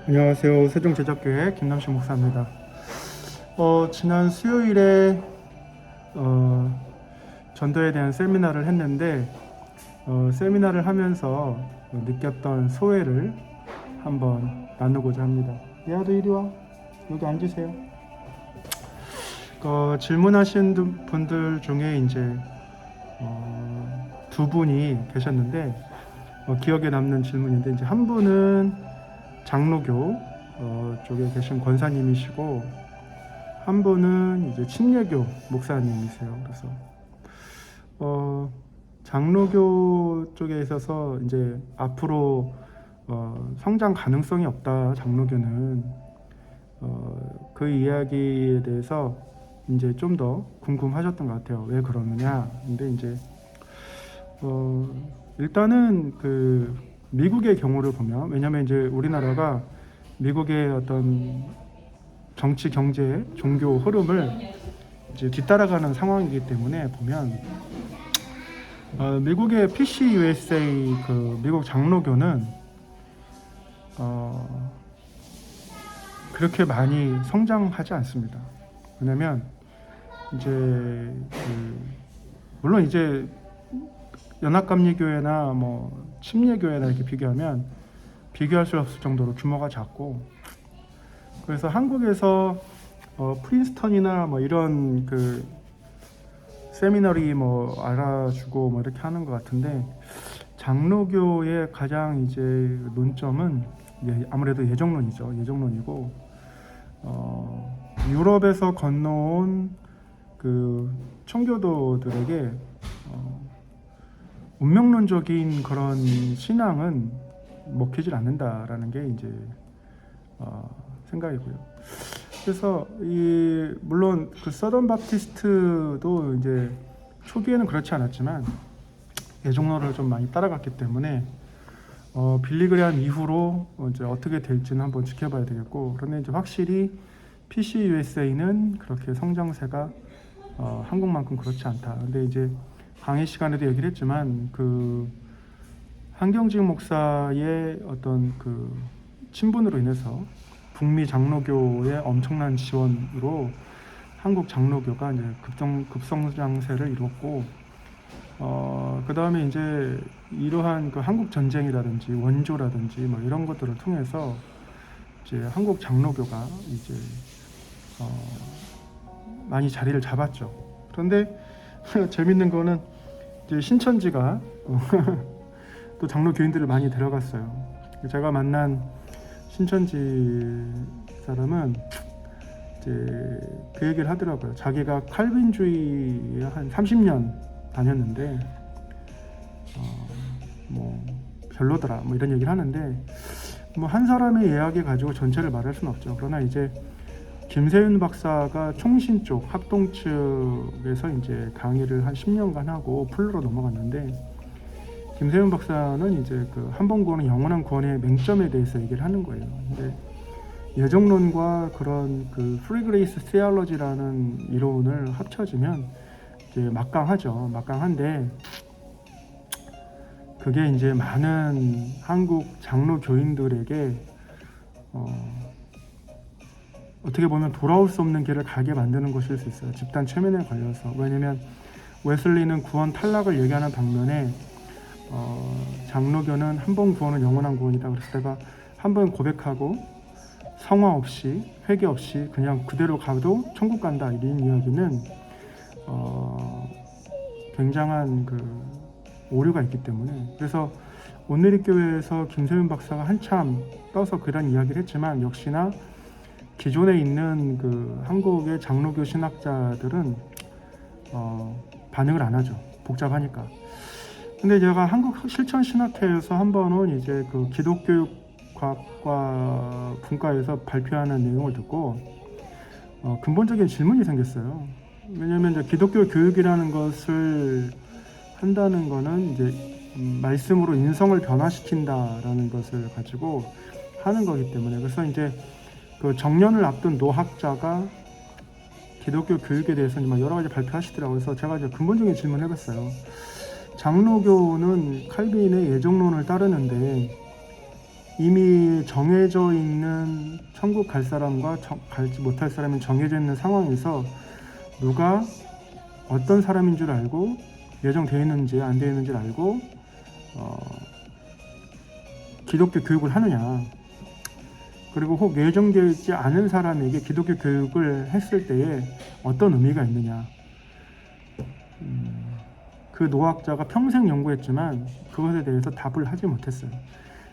안녕하세요. 세종제적교회 김남식 목사입니다. 지난 수요일에 전도에 대한 세미나를 했는데 세미나를 하면서 느꼈던 소회를 한번 나누고자 합니다. 야도 이리 와. 여기 앉으세요. 질문하신 분들 중에 이제 두 분이 계셨는데 기억에 남는 질문인데 이제 한 분은 장로교 쪽에 계신 권사님이시고 한 분은 이제 침례교 목사님이세요. 그래서 장로교 쪽에 있어서 이제 앞으로 성장 가능성이 없다, 장로교는. 그 이야기에 대해서 이제 좀 더 궁금하셨던 것 같아요. 왜 그러느냐. 근데 이제 일단은 그 미국의 경우를 보면, 왜냐하면 이제 우리나라가 미국의 어떤 정치, 경제, 종교 흐름을 이제 뒤따라가는 상황이기 때문에 보면 미국의 PCUSA 그 미국 장로교는 그렇게 많이 성장하지 않습니다. 왜냐면 이제 물론 이제 연합감리교회나 뭐 침례교회나 이렇게 비교하면 비교할 수 없을 정도로 규모가 작고, 그래서 한국에서 프린스턴이나 뭐 이런 그 세미너리 뭐 알아주고 뭐 이렇게 하는 것 같은데, 장로교의 가장 이제 논점은 아무래도 예정론이죠. 예정론이고 유럽에서 건너온 그 청교도들에게 운명론적인 그런 신앙은 먹히질 않는다라는 게 이제 생각이고요. 그래서 물론 그 서던 바프티스트도 이제 초기에는 그렇지 않았지만 예종론을 좀 많이 따라갔기 때문에 빌리그레함 이후로 이제 어떻게 될지는 한번 지켜봐야 되겠고, 그런데 이제 확실히 PCUSA는 그렇게 성장세가 한국만큼 그렇지 않다. 근데 이제 강의 시간에도 얘기를 했지만 그 한경직 목사의 어떤 그 친분으로 인해서 북미 장로교의 엄청난 지원으로 한국 장로교가 이제 급성장세를 이뤘고, 그 다음에 이제 이러한 그 한국 전쟁이라든지 원조라든지 뭐 이런 것들을 통해서 이제 한국 장로교가 이제 많이 자리를 잡았죠. 그런데 재밌는 거는 이제 신천지가 또 장로 교인들을 많이 데려갔어요. 제가 만난 신천지 사람은 이제 그 얘기를 하더라고요. 자기가 칼빈주의에 한 30년 다녔는데 뭐 별로더라 뭐 이런 얘기를 하는데, 뭐 한 사람의 이야기 가지고 전체를 말할 수는 없죠. 그러나 이제 김세윤 박사가 총신 쪽 합동 측에서 이제 강의를 한 10년간 하고 풀로로 넘어갔는데, 김세윤 박사는 이제 그 한번 구원은 영원한 구원의 맹점에 대해서 얘기를 하는 거예요. 근데 예정론과 그런 그 프리 그레이스 테올로지라는 이론을 합쳐지면 이제 막강하죠. 막강한데 그게 이제 많은 한국 장로 교인들에게 어떻게 보면 돌아올 수 없는 길을 가게 만드는 것일 수 있어요. 집단 최면에 걸려서. 왜냐면 웨슬리는 구원 탈락을 얘기하는 방면에 장로교는 한 번 구원은 영원한 구원이다. 그래서 내가 한 번 고백하고 성화 없이 회개 없이 그냥 그대로 가도 천국 간다, 이런 이야기는 굉장한 그 오류가 있기 때문에. 그래서 온누리교회에서 김세윤 박사가 한참 떠서 그런 이야기를 했지만, 역시나 기존에 있는 그 한국의 장로교 신학자들은 반응을 안 하죠. 복잡하니까. 근데 제가 한국 실천 신학회에서 한 번은 이제 그 기독교육 과학과 분과에서 발표하는 내용을 듣고 근본적인 질문이 생겼어요. 왜냐하면 이제 기독교 교육이라는 것을 한다는 거는 이제 말씀으로 인성을 변화시킨다라는 것을 가지고 하는 거기 때문에. 그래서 이제 그 정년을 앞둔 노학자가 기독교 교육에 대해서 여러 가지 발표하시더라고요. 그래서 제가 이제 근본적인 질문을 해봤어요. 장로교는 칼빈의 예정론을 따르는데 이미 정해져 있는 천국 갈 사람과 갈지 못할 사람이 정해져 있는 상황에서 누가 어떤 사람인 줄 알고 예정되어 있는지 안 되어 있는지를 알고 기독교 교육을 하느냐, 그리고 혹 예정되어 있지 않은 사람에게 기독교 교육을 했을 때에 어떤 의미가 있느냐. 그 노학자가 평생 연구했지만 그것에 대해서 답을 하지 못했어요.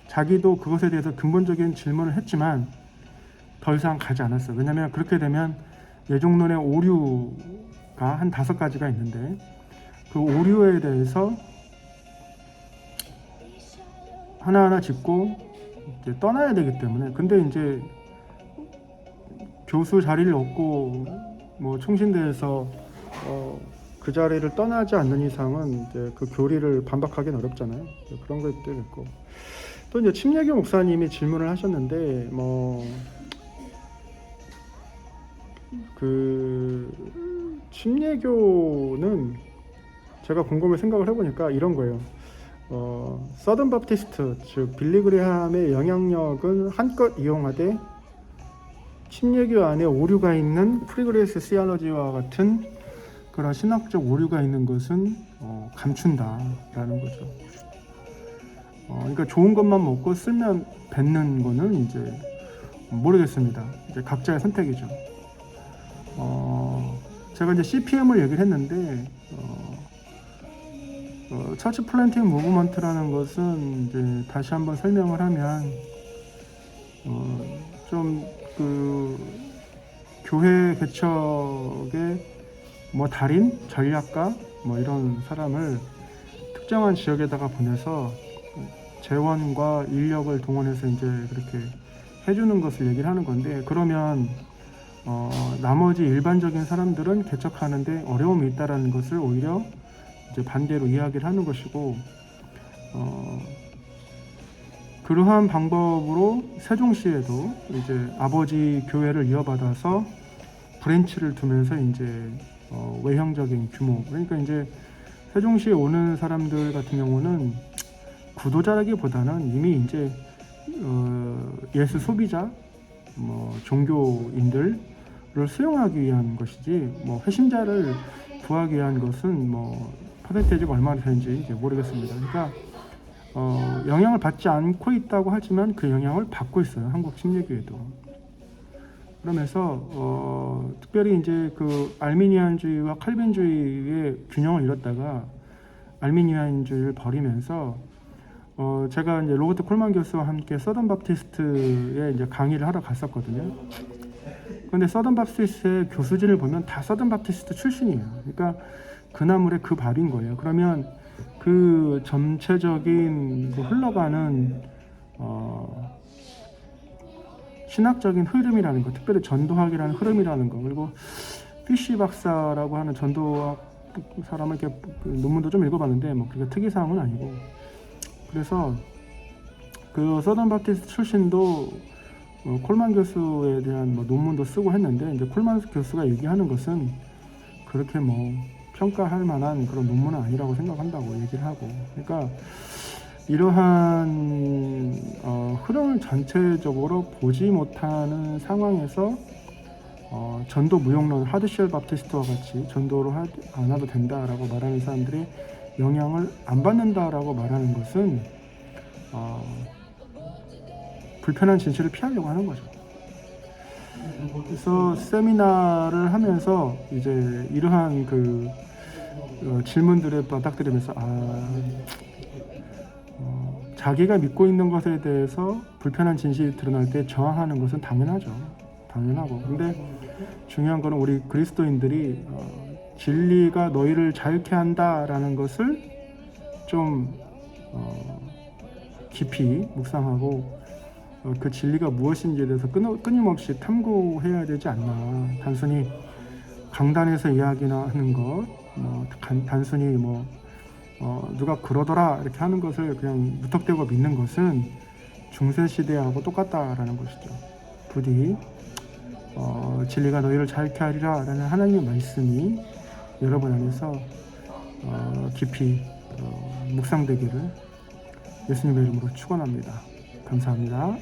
자기도 그것에 대해서 근본적인 질문을 했지만 더 이상 가지 않았어요. 왜냐하면 그렇게 되면 예종론의 오류가 한 5가지가 있는데 그 오류에 대해서 하나하나 짚고 이제 떠나야 되기 때문에, 근데 이제 교수 자리를 얻고 뭐 총신대에서 그 자리를 떠나지 않는 이상은 이제 그 교리를 반박하기는 어렵잖아요. 그런 것들이 있고, 또 이제 침례교 목사님이 질문을 하셨는데 그 침례교는 제가 곰곰이 생각을 해보니까 이런 거예요. 서던 바프티스트, 즉 빌리 그레함의 영향력은 한껏 이용하되 침례교 안에 오류가 있는 프리그레이스 시알러지와 같은 그런 신학적 오류가 있는 것은 감춘다라는 거죠. 그러니까 좋은 것만 먹고 쓸면 뱉는 거는 이제 모르겠습니다. 이제 각자의 선택이죠. 제가 이제 CPM을 얘기를 했는데 처치 플랜팅 무브먼트라는 것은 이제 다시 한번 설명을 하면 좀 그 교회 개척의 뭐 달인, 전략가 뭐 이런 사람을 특정한 지역에다가 보내서 재원과 인력을 동원해서 이제 그렇게 해주는 것을 얘기를 하는 건데, 그러면 나머지 일반적인 사람들은 개척하는데 어려움이 있다라는 것을 오히려 이제 반대로 이야기를 하는 것이고, 그러한 방법으로 세종시에도 이제 아버지 교회를 이어받아서 브랜치를 두면서 이제 외형적인 규모, 그러니까 이제 세종시에 오는 사람들 같은 경우는 구도자라기보다는 이미 이제 예수 소비자, 뭐 종교인들을 수용하기 위한 것이지 뭐 회심자를 구하기 위한 것은 뭐 퍼센테이지가 얼마나 되는지 이제 모르겠습니다. 그러니까 영향을 받지 않고 있다고 하지만 그 영향을 받고 있어요. 한국 침례교회도. 그러면서 특별히 이제 그 알미니안주의와 칼빈주의의 균형을 잃었다가 알미니안주의를 버리면서 제가 이제 로버트 콜만 교수와 함께 서던 바프티스트에 이제 강의를 하러 갔었거든요. 근데 서던 바프티스트의 교수진을 보면 다 서던 바프티스트 출신이에요. 그러니까 그 나물의 그 밥인 거예요. 그러면 그 전체적인 그 흘러가는 신학적인 흐름이라는 거, 특별히 전도학이라는 흐름이라는 거, 그리고 피쉬 박사라고 하는 전도학 사람을 이렇게 논문도 좀 읽어봤는데 뭐 그게 특이사항은 아니고, 그래서 그 서던 바프티스트 출신도 콜만 교수에 대한 뭐 논문도 쓰고 했는데, 이제 콜만 교수가 얘기하는 것은 그렇게 뭐 평가할 만한 그런 논문은 아니라고 생각한다고 얘기를 하고, 그러니까 이러한 흐름을 전체적으로 보지 못하는 상황에서 전도 무용론, 하드쉘 바프티스트와 같이 전도를 안 해도 된다라고 말하는 사람들이 영향을 안 받는다라고 말하는 것은 불편한 진실을 피하려고 하는 거죠. 그래서 세미나를 하면서 이제 이러한 그 질문들에 맞닥뜨리면서 자기가 믿고 있는 것에 대해서 불편한 진실이 드러날 때 저항하는 것은 당연하고, 근데 중요한 거는 우리 그리스도인들이 진리가 너희를 자유케 한다라는 것을 좀 깊이 묵상하고 그 진리가 무엇인지에 대해서 끊임없이 탐구해야 되지 않나. 단순히 강단에서 이야기나 하는 것, 단순히 뭐 누가 그러더라 이렇게 하는 것을 그냥 무턱대고 믿는 것은 중세시대하고 똑같다라는 것이죠. 부디 진리가 너희를 자유케 하리라 라는 하나님의 말씀이 여러분 안에서 깊이 묵상되기를 예수님의 이름으로 축원합니다. 감사합니다.